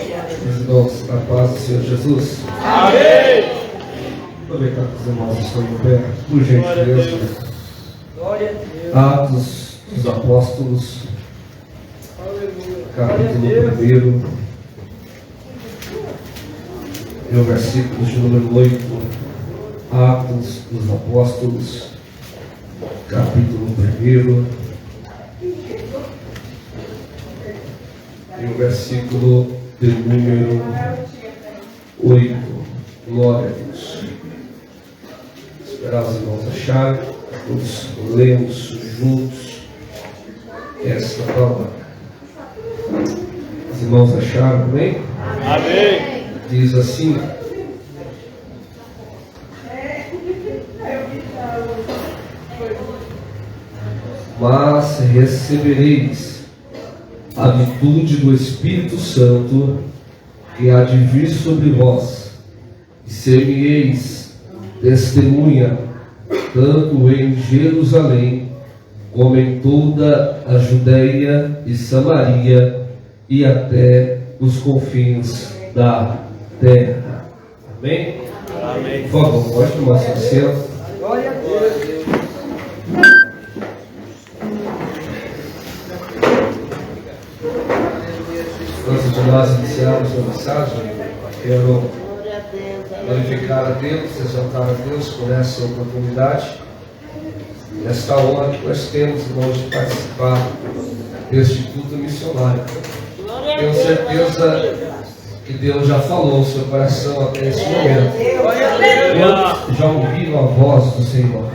Meus irmãos, na paz do Senhor Jesus. Amém. Aproveitar que os irmãos estão em pé, por gentileza. Glória a Deus. Atos dos Apóstolos, Aleluia. capítulo 1, e o versículo de número 8. Atos dos Apóstolos, capítulo 1, e o versículo de número 8. Glória a Deus. Esperar os irmãos acharem, todos lemos juntos esta palavra. Os irmãos acharam, amém? Amém. Diz assim: mas recebereis a virtude do Espírito Santo que há de vir sobre vós, e ser-me-eis testemunha, tanto em Jerusalém, como em toda a Judeia e Samaria, e até os confins da terra. Amém? Amém. Por favor, pode tomar seu assento. Glória a Deus. Antes de nós iniciarmos a mensagem, quero glorificar a Deus, exaltar a Deus por essa oportunidade, nesta honra que nós temos, irmãos, de participar deste culto missionário. Tenho certeza que Deus já falou no seu coração até esse momento. Quantos já ouviram a voz do Senhor?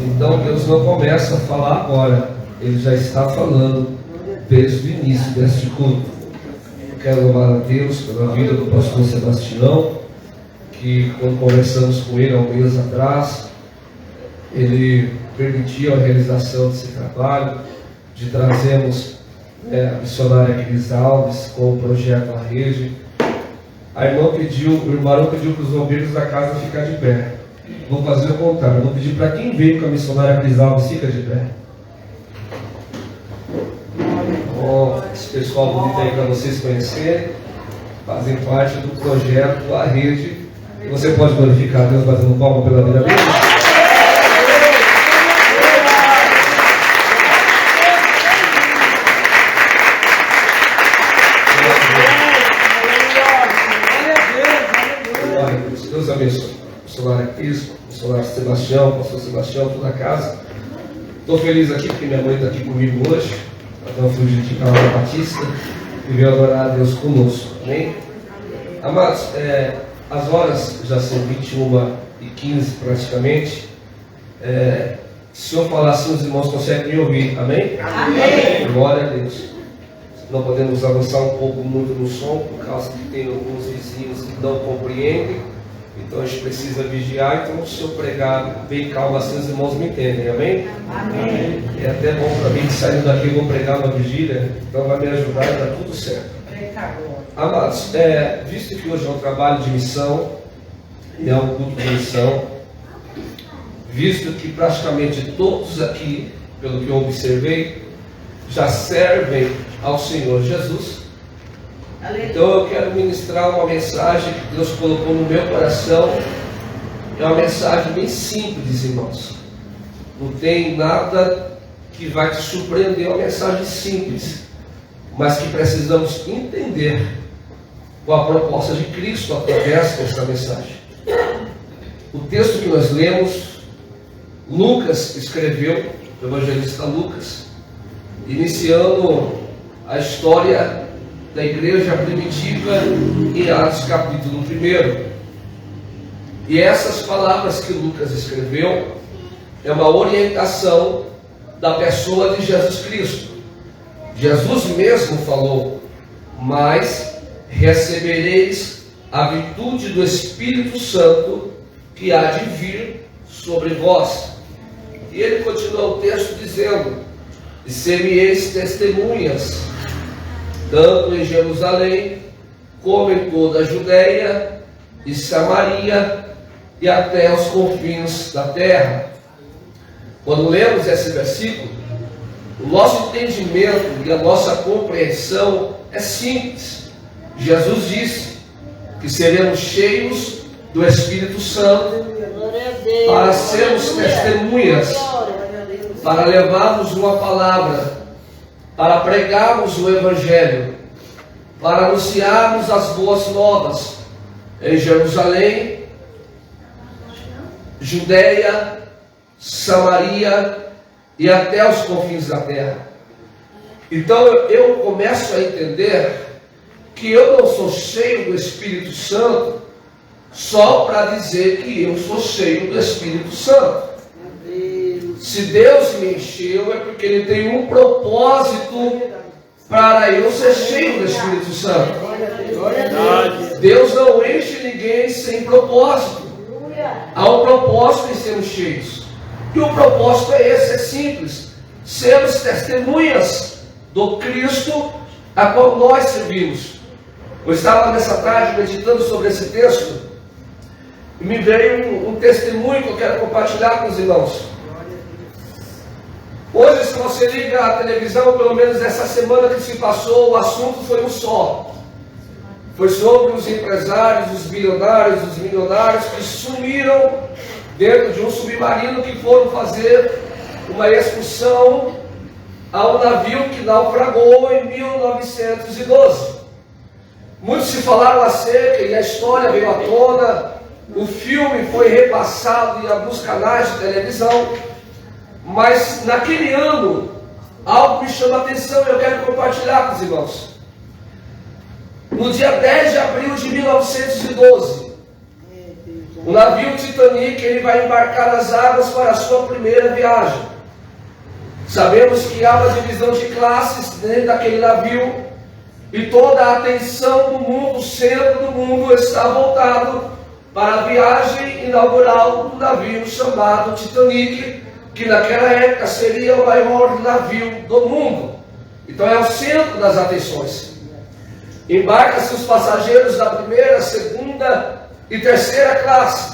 Então Deus não começa a falar agora, Ele já está falando desde o início deste culto. Eu quero louvar a Deus pela vida do pastor Sebastião, que quando conversamos com ele há um mês atrás, ele permitiu a realização desse trabalho, de trazermos a missionária Cris Alves com o projeto A Rede. O irmão pediu para os obreiros da casa ficar de pé. Vou fazer o contrário, vou pedir para quem veio com a missionária Cris Alves, fica de pé. Bom, esse pessoal bonito aí para vocês conhecerem, fazem parte do projeto A Rede. E você pode glorificar a Deus batendo palma pela vida dele? Deus abençoe. Missionário Cris, missionário Sebastião, pastor Sebastião, toda a casa. Estou feliz aqui porque minha mãe está aqui comigo hoje. Ela fugir de Carla Batista e veio adorar a Deus conosco. Amém? Amados, as horas já são 21h15 praticamente. Se eu falar assim, os irmãos conseguem me ouvir. Amém? Amém. Glória a Deus. Não podemos avançar um pouco muito no som, por causa que tem alguns vizinhos que não compreendem. Então a gente precisa vigiar. Então, se eu pregar bem calmo assim, os irmãos me entendem. Amém? Amém. É até bom para mim que saindo daqui eu vou pregar uma vigília. Então vai me ajudar e dar tudo certo. Amados, visto que hoje é um trabalho de missão, é um culto de missão, visto que praticamente todos aqui, pelo que eu observei, já servem ao Senhor Jesus. Então eu quero ministrar uma mensagem que Deus colocou no meu coração. É uma mensagem bem simples, irmãos. Não tem nada que vai te surpreender, é uma mensagem simples, mas que precisamos entender qual a proposta de Cristo através dessa mensagem. O texto que nós lemos, Lucas escreveu, o evangelista Lucas, iniciando a história da igreja primitiva em Atos capítulo 1. E essas palavras que Lucas escreveu é uma orientação da pessoa de Jesus Cristo. Jesus mesmo falou: mas recebereis a virtude do Espírito Santo que há de vir sobre vós. E ele continua o texto dizendo: e ser-me-eis testemunhas, tanto em Jerusalém, como em toda a Judeia e Samaria, e até aos confins da terra. Quando lemos esse versículo, O nosso entendimento e a nossa compreensão é simples. Jesus disse que seremos cheios do Espírito Santo para sermos testemunhas, para levarmos uma palavra, para pregarmos o Evangelho, para anunciarmos as boas novas em Jerusalém, Judeia, Samaria e até os confins da terra. Então eu começo a entender que eu não sou cheio do Espírito Santo só para dizer que eu sou cheio do Espírito Santo. Se Deus me encheu, é porque Ele tem um propósito para eu ser cheio do Espírito Santo. Deus não enche ninguém sem propósito. Há um propósito em sermos cheios. E o propósito é esse, é simples: sermos testemunhas do Cristo a qual nós servimos. Eu estava nessa tarde meditando sobre esse texto e me veio um testemunho que eu quero compartilhar com os irmãos. Hoje, se você liga a televisão, pelo menos essa semana que se passou, o assunto foi um só. Foi sobre os empresários, os bilionários, os milionários que sumiram dentro de um submarino, que foram fazer uma excursão ao navio que naufragou em 1912. Muitos se falaram acerca e a história veio à tona. O filme foi repassado em alguns canais de televisão. Mas naquele ano, algo me chama a atenção e eu quero compartilhar com os irmãos. No dia 10 de abril de 1912, o navio Titanic ele vai embarcar nas águas para a sua primeira viagem. Sabemos que há uma divisão de classes dentro daquele navio e toda a atenção do mundo, o centro do mundo, está voltado para a viagem inaugural do navio chamado Titanic, que naquela época seria o maior navio do mundo. Então é o centro das atenções. Embarca-se os passageiros da primeira, segunda e terceira classe.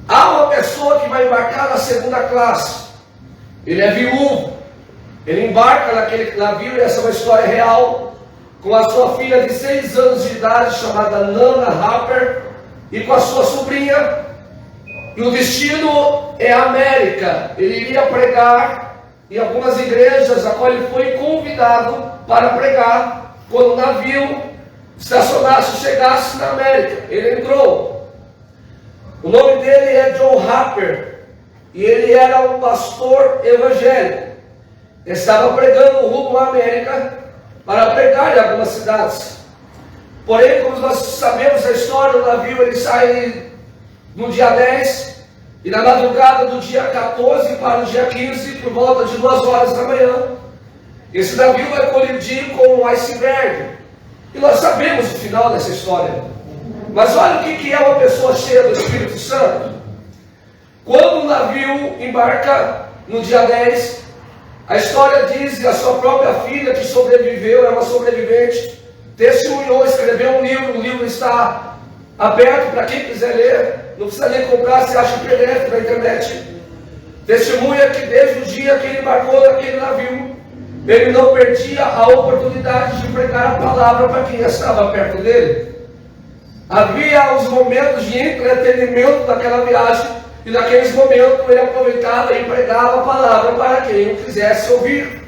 Há uma pessoa que vai embarcar na segunda classe. Ele é viúvo. Ele embarca naquele navio, e essa é uma história real, com a sua filha de 6 anos de idade, chamada Nana Harper, e com a sua sobrinha. E o destino é a América. Ele iria pregar em algumas igrejas, a qual ele foi convidado para pregar quando o navio estacionasse, chegasse na América. Ele entrou. O nome dele é John Harper e ele era um pastor evangélico. Ele estava pregando rumo à América para pregar em algumas cidades. Porém, como nós sabemos a história do navio, ele sai no dia 10 e na madrugada do dia 14 para o dia 15, por volta de 2 horas da manhã, esse navio vai colidir com um iceberg. E nós sabemos o final dessa história. Mas olha o que é uma pessoa cheia do Espírito Santo. Quando o navio embarca no dia 10, a história diz que a sua própria filha, que sobreviveu, é uma sobrevivente, testemunhou, escreveu um livro. O livro está aberto para quem quiser ler. Não precisa nem comprar, você acha PDF na internet. Testemunha que desde o dia que ele embarcou naquele navio, ele não perdia a oportunidade de pregar a palavra para quem estava perto dele. Havia os momentos de entretenimento daquela viagem, e naqueles momentos ele aproveitava e pregava a palavra para quem o quisesse ouvir.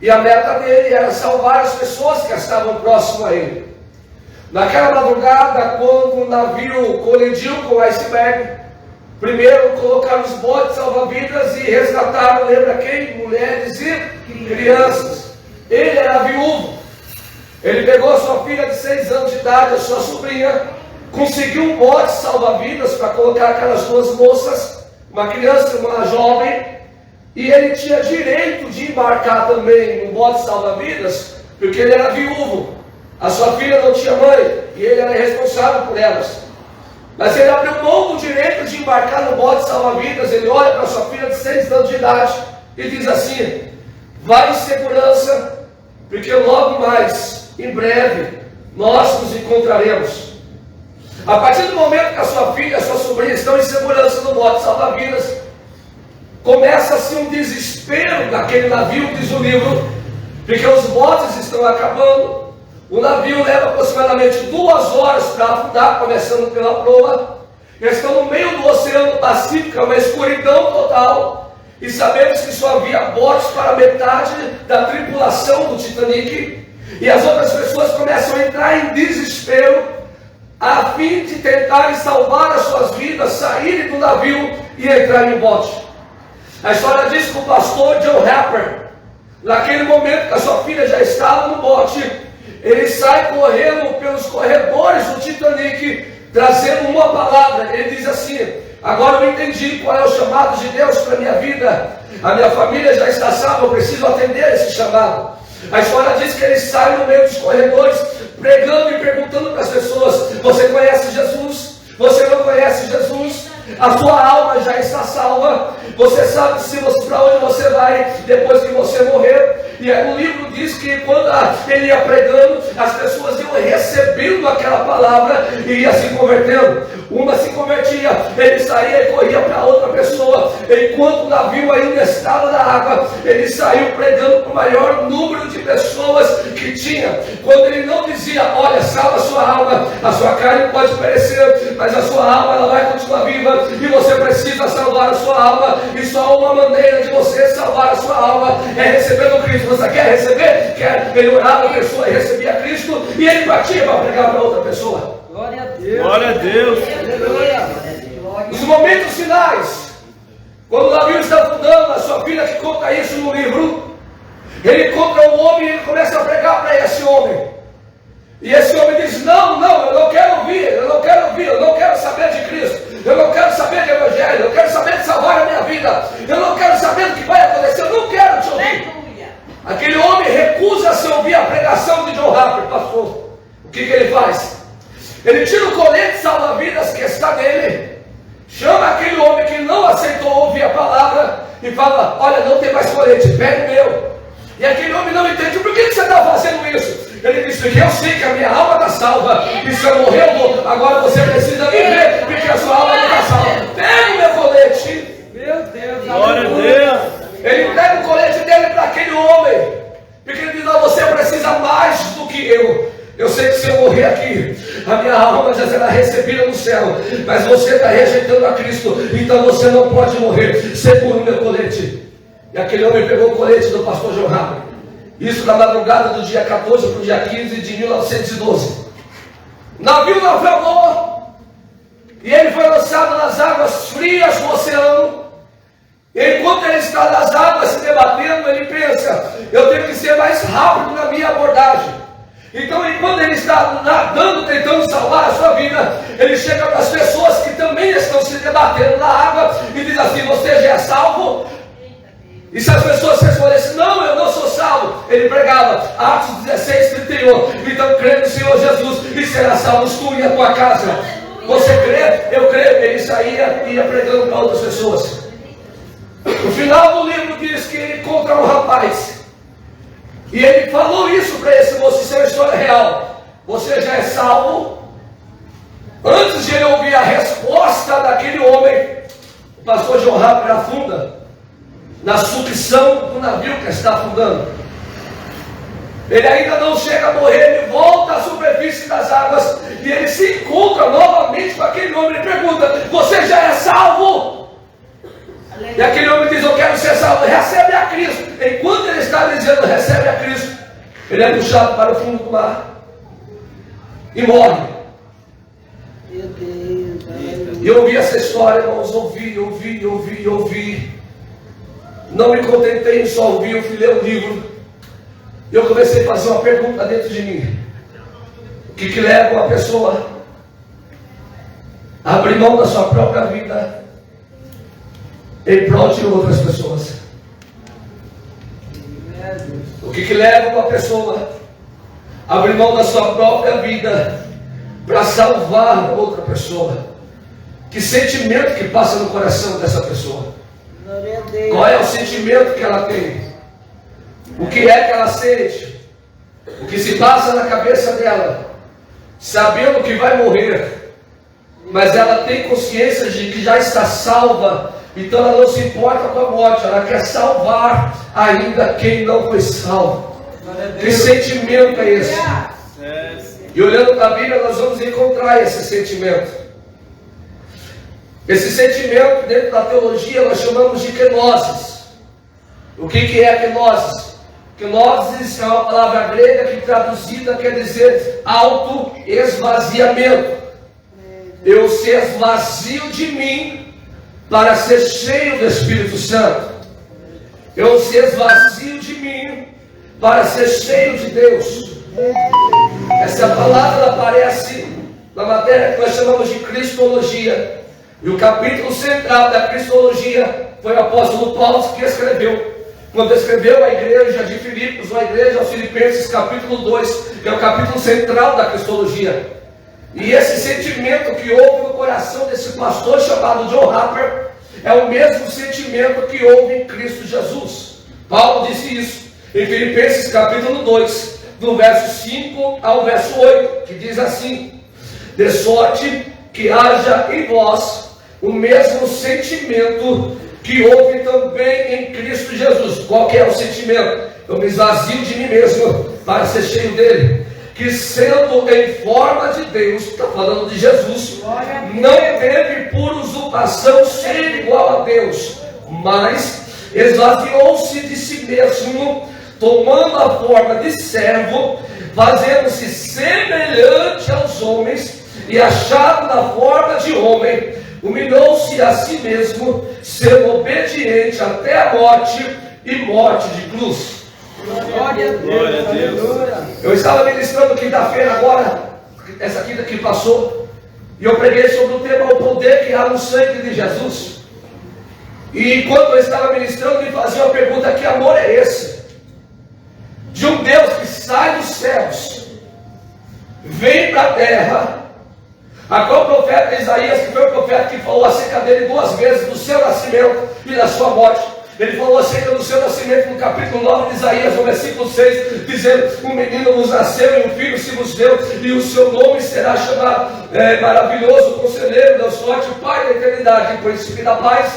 E a meta dele era salvar as pessoas que estavam próximas a ele. Naquela madrugada, quando o navio colidiu com o iceberg, primeiro colocaram os botes salva-vidas e resgataram, lembra quem? Mulheres e crianças. Ele era viúvo. Ele pegou a sua filha de 6 anos de idade, a sua sobrinha, conseguiu um bote salva-vidas para colocar aquelas 2 moças, uma criança e uma jovem, e ele tinha direito de embarcar também no bote salva-vidas, porque ele era viúvo. A sua filha não tinha mãe e ele era responsável por elas. Mas ele abriu mão do direito de embarcar no bote salva-vidas. Ele olha para a sua filha de 6 anos de idade e diz assim: vai em segurança, porque logo mais, em breve, nós nos encontraremos. A partir do momento que a sua filha e a sua sobrinha estão em segurança no bote salva-vidas, Começa-se um desespero naquele navio, diz o livro, porque os botes estão acabando. O navio leva aproximadamente 2 horas para afundar, começando pela proa. Eles estão no meio do Oceano Pacífico, uma escuridão total. E sabemos que só havia botes para metade da tripulação do Titanic. E as outras pessoas começam a entrar em desespero, a fim de tentarem salvar as suas vidas, saírem do navio e entrar em bote. A história diz que o pastor John Harper, naquele momento que a sua filha já estava no bote, ele sai correndo pelos corredores do Titanic, trazendo uma palavra. Ele diz assim: agora eu entendi qual é o chamado de Deus para a minha vida. A minha família já está salva, eu preciso atender esse chamado. A história diz que ele sai no meio dos corredores, pregando e perguntando para as pessoas: você conhece Jesus? Você não conhece Jesus? A sua alma já está salva. Você sabe para onde você vai depois que você morrer. E o livro diz que quando ele ia pregando, as pessoas iam recebendo aquela palavra e ia se convertendo. Uma se convertia, ele saía e corria para outra pessoa. Enquanto o navio ainda estava na água, ele saiu pregando para o maior número de pessoas que tinha. Quando ele não dizia: olha, salva a sua alma, a sua carne pode perecer, mas a sua alma ela vai continuar viva, e você precisa salvar a sua alma, e só uma maneira de você salvar a sua alma é recebendo Cristo. Você quer receber? Quer melhorar a pessoa e receber a Cristo? E ele partia para pregar para outra pessoa. Glória a Deus. Glória a Deus. Nos momentos finais, quando o navio está afundando, a sua filha que conta isso no livro, ele encontra um homem e ele começa a pregar para esse homem. E esse homem diz: não, eu não quero ouvir, eu não quero saber de Cristo, eu não quero saber de Evangelho, eu quero saber de salvar a minha vida, eu não quero saber do que vai acontecer, eu não quero te ouvir. Aquele homem recusa-se a ouvir a pregação de John Harper, pastor. O que ele faz? Ele tira o colete salva-vidas que está nele, chama aquele homem que não aceitou ouvir a palavra e fala: olha, não tem mais colete, pega o meu. E aquele homem não entende: por que você está fazendo isso? Ele diz: porque eu sei que a minha alma está salva, e se eu morrer eu vou. Agora você precisa viver, porque a sua alma não está salva. Pega o meu colete. Meu Deus. Glória a Deus. Ele entrega o colete dele para aquele homem, porque ele diz: não, você precisa mais do que eu. Eu sei que se eu morrer aqui, a minha alma já será recebida no céu, mas você está rejeitando a Cristo, então você não pode morrer. Segura o meu colete. E aquele homem pegou o colete do pastor John Harper. Isso na madrugada do dia 14 para o dia 15 de 1912. O navio navegou e ele foi lançado nas águas frias do oceano. E enquanto ele está nas águas se debatendo, ele pensa: eu tenho que ser mais rápido na minha abordagem. Então, enquanto ele está nadando, tentando salvar a sua vida, ele chega para as pessoas que também estão se debatendo na água e diz assim: você já é salvo? E se as pessoas respondessem: não, eu não sou salvo, ele pregava Atos 16:31: então crê no Senhor Jesus e será salvo tu e a tua casa. Você crê? Eu creio. Ele saía e ia pregando para outras pessoas. No final do livro diz que ele encontra um rapaz, e ele falou isso para esse moço. Isso é uma história real. Você já é salvo? Antes de ele ouvir a resposta daquele homem, o pastor John Harper afunda na sucção do navio que está afundando. Ele ainda não chega a morrer, ele volta à superfície das águas e ele se encontra novamente com aquele homem. Ele pergunta: você já é salvo? E aquele homem diz: eu quero ser salvo. Recebe a Cristo. Enquanto ele está dizendo recebe a Cristo, ele é puxado para o fundo do mar e morre. Meu Deus. E eu ouvi essa história, irmãos, ouvi. Não me contentei em só ouvir, eu fui ler o livro. E eu comecei a fazer uma pergunta dentro de mim: o que leva uma pessoa a abrir mão da sua própria vida em prol de outras pessoas? O que leva uma pessoa a abrir mão da sua própria vida para salvar outra pessoa? Que sentimento que passa no coração dessa pessoa? Qual é o sentimento que ela tem? O que é que ela sente? O que se passa na cabeça dela? Sabendo que vai morrer, mas ela tem consciência de que já está salva Então ela não se importa com a morte, ela quer salvar ainda quem não foi salvo. Que sentimento é esse? E olhando para a Bíblia, nós vamos encontrar esse sentimento. Esse sentimento, dentro da teologia, nós chamamos de kenosis. O que é kenosis? Kenosis é uma palavra grega que traduzida quer dizer auto-esvaziamento. Eu se esvazio de mim para ser cheio do Espírito Santo. Eu se esvazio de mim para ser cheio de Deus. Essa palavra aparece na matéria que nós chamamos de cristologia. E o capítulo central da cristologia foi o apóstolo Paulo que escreveu. Quando escreveu a igreja de Filipos, ou a igreja aos Filipenses, capítulo 2, que é o capítulo central da cristologia. E esse sentimento que houve no coração desse pastor chamado John Harper é o mesmo sentimento que houve em Cristo Jesus. Paulo disse isso em Filipenses capítulo 2, do verso 5 ao verso 8, que diz assim: de sorte que haja em vós o mesmo sentimento que houve também em Cristo Jesus. Qual que é o sentimento? Eu me esvazio de mim mesmo para ser cheio dele. Que sendo em forma de Deus, está falando de Jesus, não teve por usurpação ser igual a Deus, mas esvaziou-se de si mesmo, tomando a forma de servo, fazendo-se semelhante aos homens, e achado na forma de homem, humilhou-se a si mesmo, sendo obediente até a morte, e morte de cruz. Glória a Deus. Eu estava ministrando quinta-feira agora, essa quinta que passou, e eu preguei sobre o tema o poder que há no sangue de Jesus. E enquanto eu estava ministrando, me fazia uma pergunta: que amor é esse? De um Deus que sai dos céus, vem para a terra, a qual o profeta Isaías, que foi o profeta que falou acerca dele 2 vezes, do seu nascimento e da sua morte. Ele falou acerca do seu nascimento no capítulo 9 de Isaías, no versículo 6, dizendo: um menino nos nasceu e um filho se nos deu, e o seu nome será chamado Maravilhoso, Conselheiro, Deus Forte, Pai da Eternidade, Príncipe da Paz.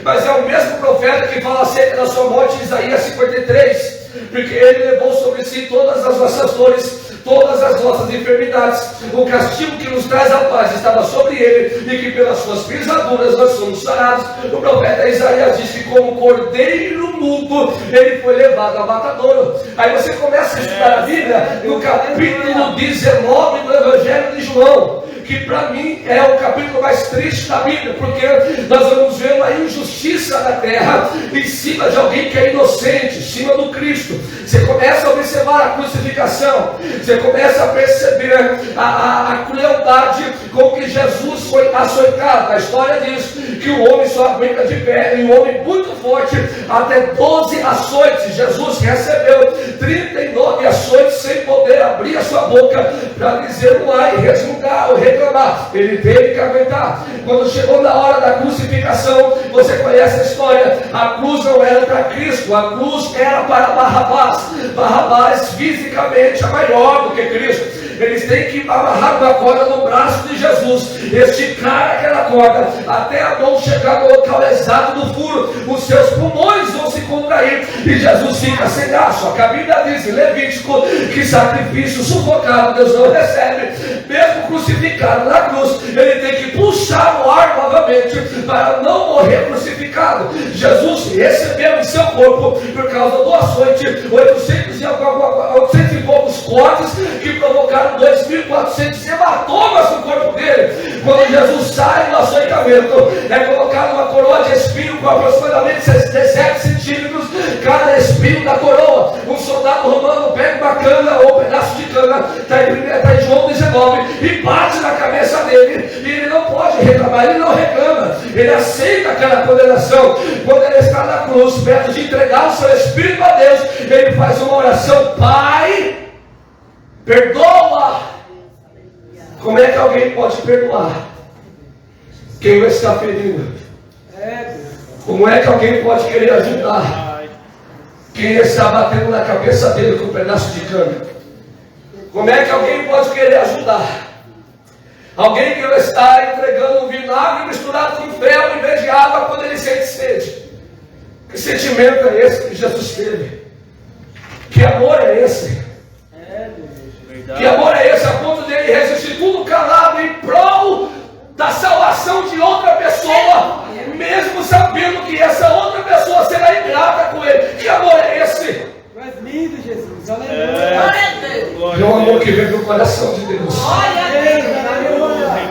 Mas é o mesmo profeta que fala acerca da sua morte em Isaías 53, porque ele levou sobre si todas as nossas dores, todas as nossas enfermidades. O castigo que nos traz a paz estava sobre ele, e que pelas suas pisaduras nós somos sarados. O profeta Isaías disse: como cordeiro mudo, ele foi levado ao matadouro. Aí você começa a estudar a Bíblia no capítulo 19 do Evangelho de João, que para mim é o capítulo mais triste da Bíblia, porque nós vamos ver uma injustiça na terra, em cima de alguém que é inocente, em cima do Cristo. Você começa a observar a crucificação, você começa a perceber a crueldade com que Jesus foi açoitado. A história diz que o homem só aguenta de pé, e o homem muito forte, até 12 açoites. Jesus recebeu 39 açoites sem poder abrir a sua boca para dizer um ai, resmungar ou reclamar. Ele teve que aguentar. Quando chegou na hora da crucificação, você conhece a história. A cruz não era para Cristo, a cruz era para Barrabás. Barrabás fisicamente é maior do que Cristo. Eles têm que amarrar uma corda no braço de Jesus, esticar aquela corda até a mão chegar no local exato do furo. Os seus pulmões vão se contrair e Jesus fica sem ar. Só que a Bíblia diz em Levítico que sacrifício sufocado Deus não recebe. Mesmo crucificado na cruz, ele tem que puxar o ar novamente para não morrer crucificado. Jesus recebeu em seu corpo, por causa do açoite, 800 e poucos cortes que provocaram 2.400 hematomas no corpo dele. Quando Jesus sai do açoitamento, é colocado uma coroa de espinho com aproximadamente 17 centímetros cada espinho da coroa. Um soldado romano pega uma cana ou um pedaço de cana, está em João 19, e bate na cabeça dele, e ele não pode reclamar, ele não reclama, ele aceita aquela condenação. Quando ele está na cruz, perto de entregar o seu espírito a Deus, ele faz uma oração: Pai, perdoa. Como é que alguém pode perdoar quem o está ferindo? Como é que alguém pode querer ajudar quem está batendo na cabeça dele com um pedaço de cana? Como é que alguém pode querer ajudar Alguém que não está entregando um vinagre misturado com fel em vez de água quando ele sente sede. Que sentimento é esse que Jesus teve? Que amor é esse? Que amor é esse a ponto de ele resistir tudo calado em prol da salvação de outra pessoa, mesmo sabendo que essa outra pessoa será ingrata com ele? Que amor é esse? Tu és lindo, Jesus. Aleluia. É um amor que vem do coração de Deus.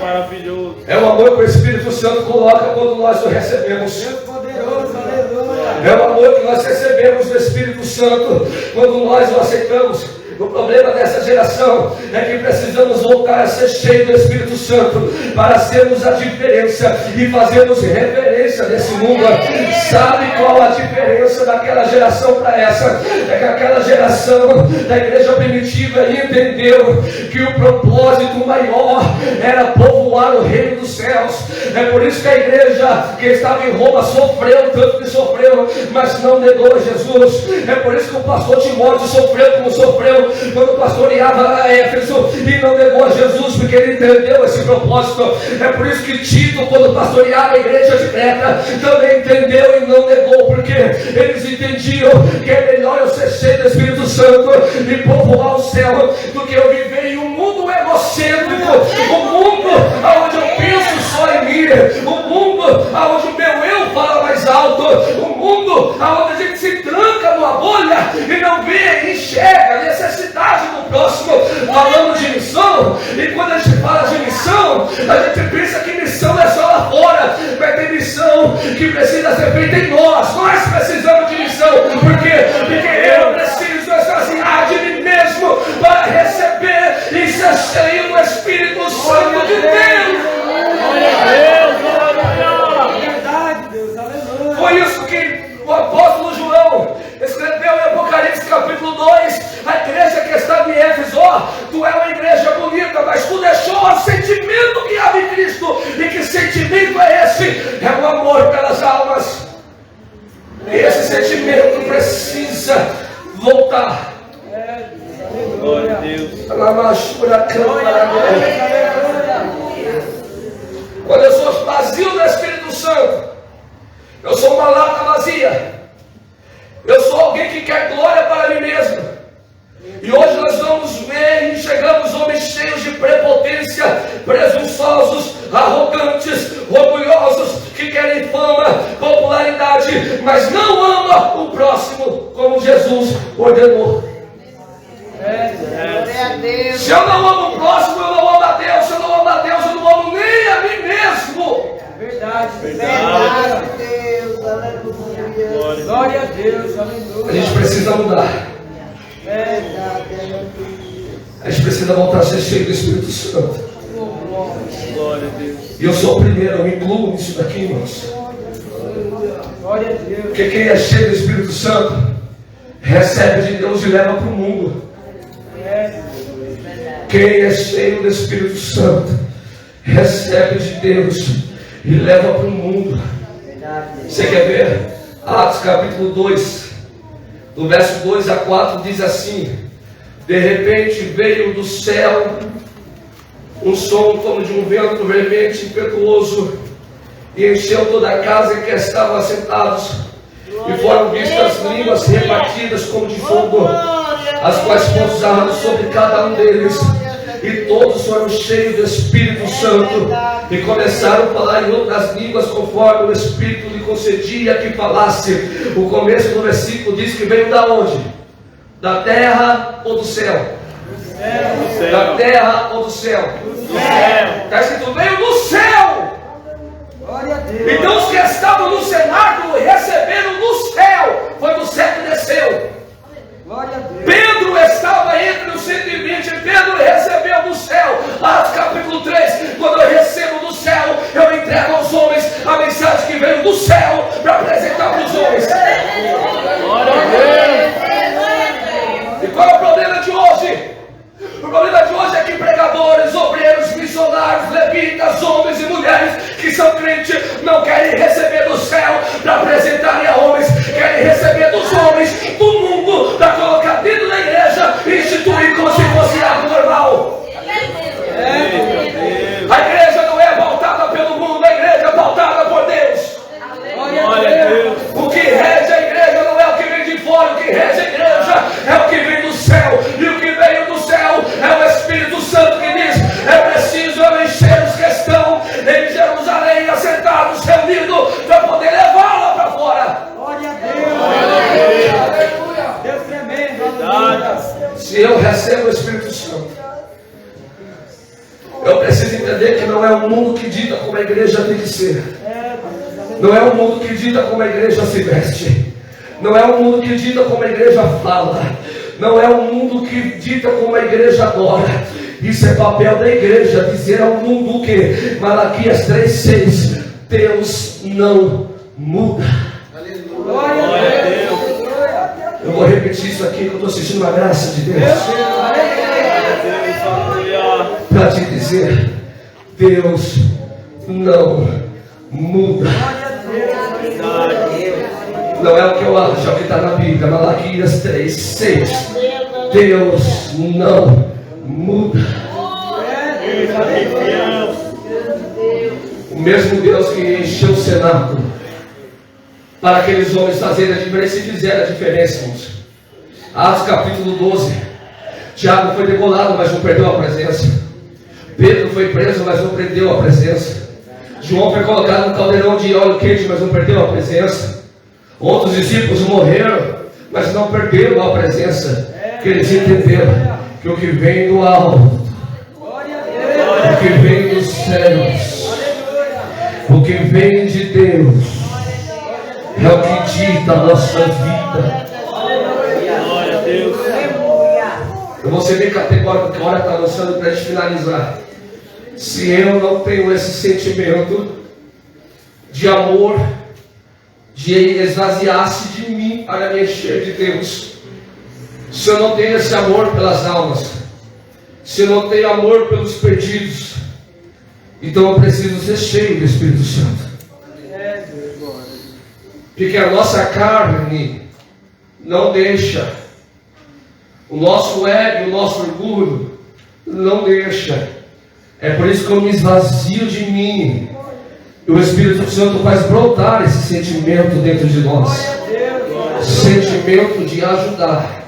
Maravilhoso. É o amor que o Espírito Santo coloca quando nós o recebemos. Deus poderoso, aleluia. É o amor que nós recebemos do Espírito Santo quando nós o aceitamos. O problema dessa geração é que precisamos voltar a ser cheios do Espírito Santo para sermos a diferença e fazermos reverência nesse mundo. Sabe qual a diferença daquela geração para essa? É que aquela geração da igreja primitiva entendeu que o propósito maior era povoar o reino dos céus. É por isso que a igreja que estava em Roma sofreu tanto que sofreu, mas não negou Jesus. É por isso que o pastor Timóteo sofreu como sofreu quando pastoreava a Éfeso e não negou a Jesus, porque ele entendeu esse propósito. É por isso que Tito, quando pastoreava a igreja de Creta, também entendeu e não negou, porque eles entendiam que é melhor eu ser cheio do Espírito Santo e povoar o céu do que eu viver em um mundo egocêntrico, um mundo onde eu penso só em mim, um mundo onde o meu eu fala mais alto, um mundo onde a gente se tranca numa bolha e não vê e enxerga a necessidade do próximo. Falando de missão, e quando a gente fala de missão, a gente pensa que missão é só lá fora, mas tem missão que precisa ser feita em nós. Nós precisamos de missão. Por quê? Porque eu preciso esvaziar de mim mesmo para receber e ser cheio do Espírito Santo de Deus. Glória a Deus, Verdade, Deus, aleluia. Foi isso que o apóstolo João escreveu em Apocalipse capítulo 2, a igreja que estava em Éfeso. Tu é uma igreja bonita, mas tu deixou o sentimento que há em Cristo. E que sentimento é esse? É o amor pelas almas. E esse sentimento precisa voltar. glória a Deus. Quando eu sou vazio do Espírito Santo, eu sou uma lata vazia. Eu sou alguém que quer glória para mim mesmo. E hoje nós vamos ver e chegamos homens cheios de prepotência, presunçosos, arrogantes, orgulhosos, que querem fama, popularidade, mas não amam o próximo como Jesus ordenou. Se eu não amo o próximo, eu não amo a Deus. Se eu não amo a Deus, eu não amo nem a mim mesmo. Verdade, Verdade. Deus, aleluia. Glória a Deus, aleluia. A gente precisa mudar. A gente precisa voltar a ser cheio do Espírito Santo. Glória a Deus. E eu sou o primeiro, eu me incluo nisso daqui, irmãos. Glória a Deus. Porque quem é cheio do Espírito Santo recebe de Deus e leva para o mundo. Quem é cheio do Espírito Santo recebe de Deus e leva para o mundo. Você quer ver? Atos capítulo 2, do verso 2 a 4 diz assim: de repente veio do céu um som como de um vento veemente, impetuoso, e encheu toda a casa em que estavam assentados, e foram vistas línguas repartidas como de fogo, as quais pousaram sobre cada um deles, e todos foram cheios do Espírito Santo, e começaram a falar em outras línguas conforme o Espírito lhe concedia que falasse. O começo do versículo diz que veio da onde? Da terra ou do céu? Da terra ou do céu? Está escrito, veio do céu. Glória a Deus. Então os que estavam no cenáculo receberam do céu. Foi do céu que desceu. Glória a Deus. Pedro estava entre os 120. Pedro recebeu do céu. Atos capítulo 3. Quando eu recebo do céu, eu entrego aos homens a mensagem que veio do céu para apresentar para os homens. Glória a Deus. E qual é o problema de hoje? O problema de hoje é que pregadores, obreiros, missionários, levitas, homens e mulheres que são crentes não querem receber do céu para apresentarem a homens, querem receber dos homens do mundo para colocar dentro da igreja e instituir receba o Espírito Santo. Eu preciso entender que não é o mundo que dita como a igreja tem que ser. Não é o mundo que dita como a igreja se veste. Não é o mundo que dita como a igreja fala. Não é o mundo que dita como a igreja adora. Isso é papel da igreja, dizer ao mundo o que? Malaquias 3,6: Deus não muda. Glória a Deus. Eu vou repetir isso aqui, que eu estou sentindo a graça de Deus. Para te dizer, Deus não muda. Não é o que eu acho, é o que está na Bíblia. Malaquias 3,6: Deus não muda. O mesmo Deus que encheu o Senado para aqueles homens fazerem a diferença, e fizeram a diferença, irmãos. Atos capítulo 12: Tiago foi degolado, mas não perdeu a presença. Pedro foi preso, mas não perdeu a presença. João foi colocado no caldeirão de óleo quente, mas não perdeu a presença. Outros discípulos morreram, mas não perderam a presença. Que eles entenderam que o que vem do alto, o que vem dos céus, o que vem de Deus, é o que dita a nossa vida. Glória a Deus. Eu vou ser bem categórico, porque a hora está avançando para a gente finalizar. Se eu não tenho esse sentimento de amor, de esvaziar-se de mim para me encher de Deus, se eu não tenho esse amor pelas almas, se eu não tenho amor pelos perdidos, então eu preciso ser cheio do Espírito Santo. Porque a nossa carne não deixa, o nosso ego, o nosso orgulho não deixa. É por isso que eu me esvazio de mim, e o Espírito Santo faz brotar esse sentimento dentro de nós, sentimento de ajudar.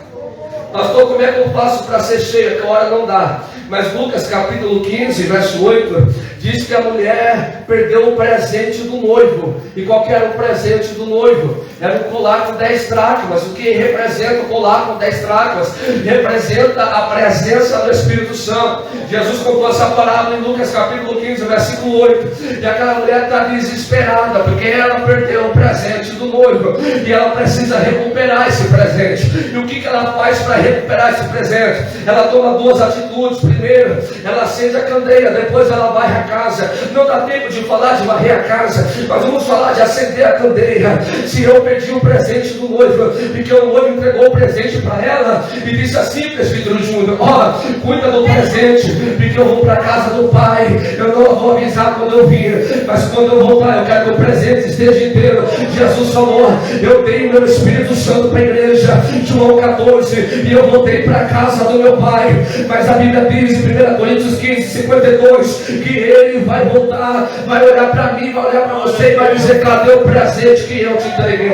Pastor, como é que eu faço para ser cheio? Que a hora não dá. Mas Lucas capítulo 15, verso 8, diz que a mulher perdeu o presente do noivo. E qual que era o presente do noivo? Era um colar com 10 dracmas. O que representa o colar com 10 dracmas? Representa a presença do Espírito Santo. Jesus contou essa parábola em Lucas capítulo 15, versículo 8. E aquela mulher está desesperada, porque ela perdeu o presente do noivo, e ela precisa recuperar esse presente. E o que ela faz para recuperar esse presente? Ela toma duas atitudes. Primeiro, ela acende a candeia, depois ela varre a casa. Não dá tempo de falar de varrer a casa, mas vamos falar de acender a candeia. Se eu perdi o presente do noivo, porque o noivo entregou o presente para ela e disse assim: presbítero Júnior, ó, cuida do presente, porque eu vou para a casa do pai. Eu não vou avisar quando eu vir, mas quando eu voltar eu quero que o presente esteja inteiro. Jesus falou: eu dei o meu Espírito Santo para a igreja, João 14, e eu voltei para a casa do meu pai. Mas a Bíblia diz em 1 Coríntios 15, 52, que ele vai voltar, vai olhar para mim, vai olhar para você e vai dizer: cadê o presente que eu te entreguei?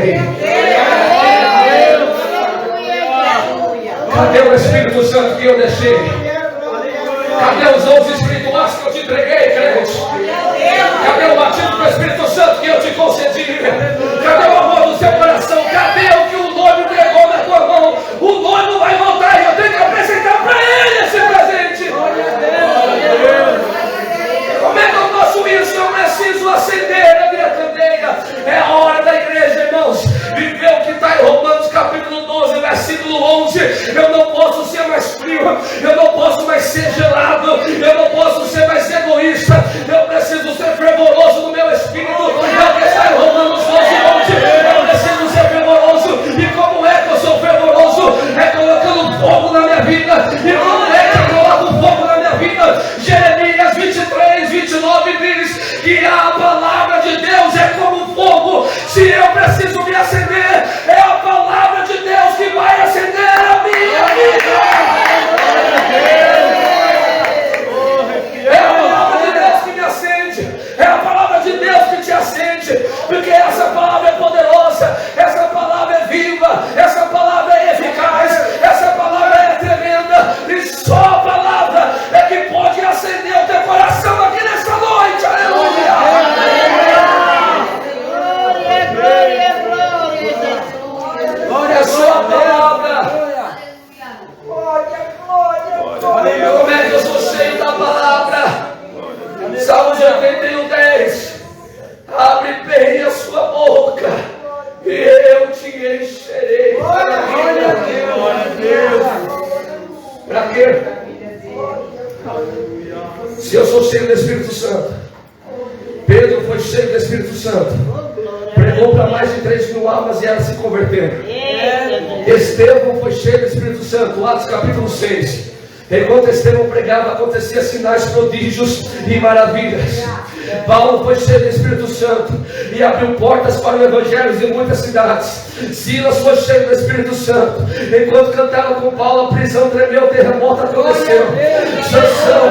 Cadê o Espírito Santo que eu deixei? Cadê os dons espirituais que eu te entreguei, crente? Cadê o batismo do Espírito Santo que eu te concedi? Cadê o amor do seu coração? Cadê o que o noivo entregou na tua mão? O noivo vai voltar e eu tenho que apresentar para ele esse presente. Como é que eu faço isso? Eu preciso acender a minha candeia. É a hora da igreja, irmãos, viver o que está em Romanos capítulo 12, versículo 11. Eu não posso ser mais frio, eu não posso mais ser gelado, eu não posso ser mais egoísta. Eu preciso ser fervoroso no meu espírito. É o que está em Romanos 12, 11. Eu preciso ser fervoroso. E como é que eu sou fervoroso? É colocando fogo na minha vida. E como é que eu coloco fogo na minha vida? Jeremias 23, 29 diz que a palavra de Deus é como fogo. Se eu preciso me acender, é a palavra de Deus que vai acender a minha vida. Como é que eu sou cheio da palavra? Salmos 81:10. Abre bem a sua boca e eu te encherei. Glória a Deus. Para quê? Se eu sou cheio do Espírito Santo, Pedro foi cheio do Espírito Santo, pregou para mais de 3.000 almas e elas se converteram. Estevão foi cheio do Espírito Santo, Atos capítulo 6. Enquanto Estevão pregava, acontecia sinais, prodígios e maravilhas. Paulo foi cheio do Espírito Santo e abriu portas para o Evangelho em muitas cidades. Silas foi cheio do Espírito Santo. Enquanto cantava com Paulo, a prisão tremeu, o terremoto aconteceu. Sansão,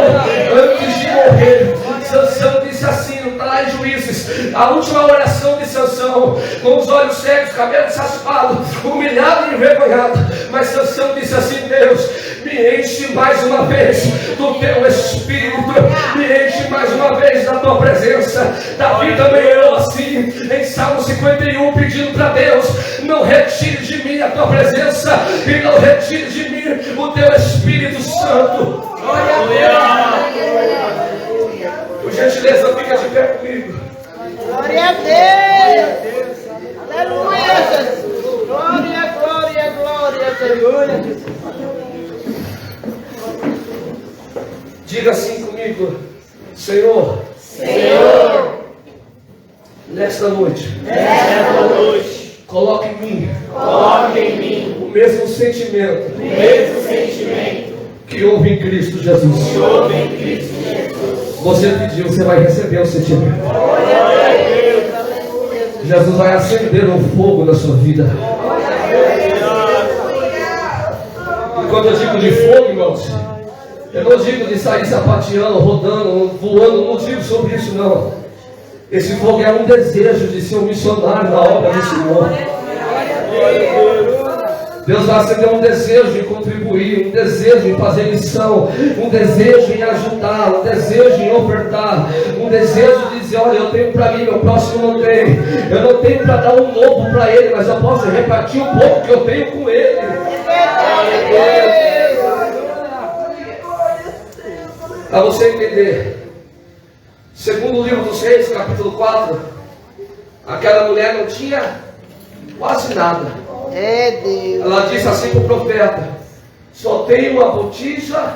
antes de morrer, Sansão disse assim, não está lá em Juízes, a última oração de Sansão, com os olhos cegos, cabelo raspado, humilhado e envergonhado. Mas Sansão disse assim: Deus, me enche mais uma vez do teu Espírito, me enche mais uma vez da tua presença. Davi também orou assim em Salmo 51, pedindo para Deus: não retire de mim a tua presença e não retire de mim o teu Espírito Santo. Por gentileza, fica de pé comigo. Glória a Deus. Aleluia, Jesus. Glória, glória, glória, Deus. Diga assim comigo: Senhor, nesta noite, coloque em mim o mesmo sentimento que houve em Cristo Jesus. Você pediu, você vai receber o sentimento. Jesus vai acender um fogo na sua vida. E quando eu digo de fogo, irmãos, eu não digo de sair sapateando, rodando, voando, não digo sobre isso não. Esse fogo é um desejo de ser um missionário na obra do Senhor. Deus vai acender um desejo em contribuir, um desejo em fazer missão, um desejo em ajudar, um desejo em ofertar, um desejo de dizer: olha, eu tenho para mim, meu próximo não tem. Eu não tenho para dar um novo para ele, mas eu posso repartir um pouco que eu tenho com ele. Para você entender, segundo o livro dos Reis, capítulo 4, aquela mulher não tinha quase nada. Ela disse assim para o profeta: só tenho uma botija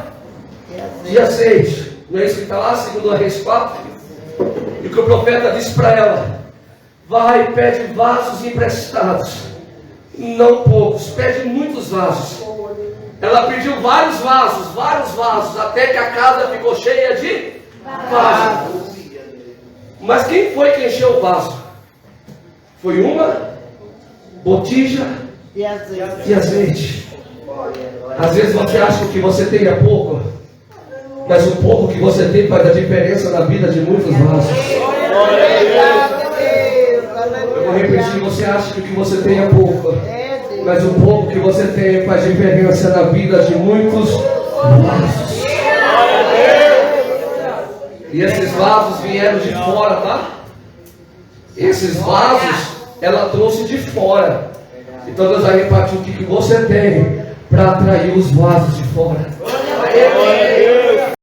de azeite. Não é isso que está lá, segundo a Reis 4? E o que o profeta disse para ela: vai e pede vasos emprestados, não poucos, pede muitos vasos. Ela pediu vários vasos, até que a casa ficou cheia de vasos. Mas quem foi que encheu o vaso? Foi uma botija de azeite. Às vezes você acha que o que você tem é pouco, mas o pouco que você tem faz a diferença na vida de muitos vasos. Eu vou repetir: você acha que o que você tem é pouco, mas o pouco que você tem faz diferença na vida de muitos vasos. E esses vasos vieram de fora, tá? Esses vasos ela trouxe de fora. Então Deus vai repartir o que você tem para atrair os vasos de fora.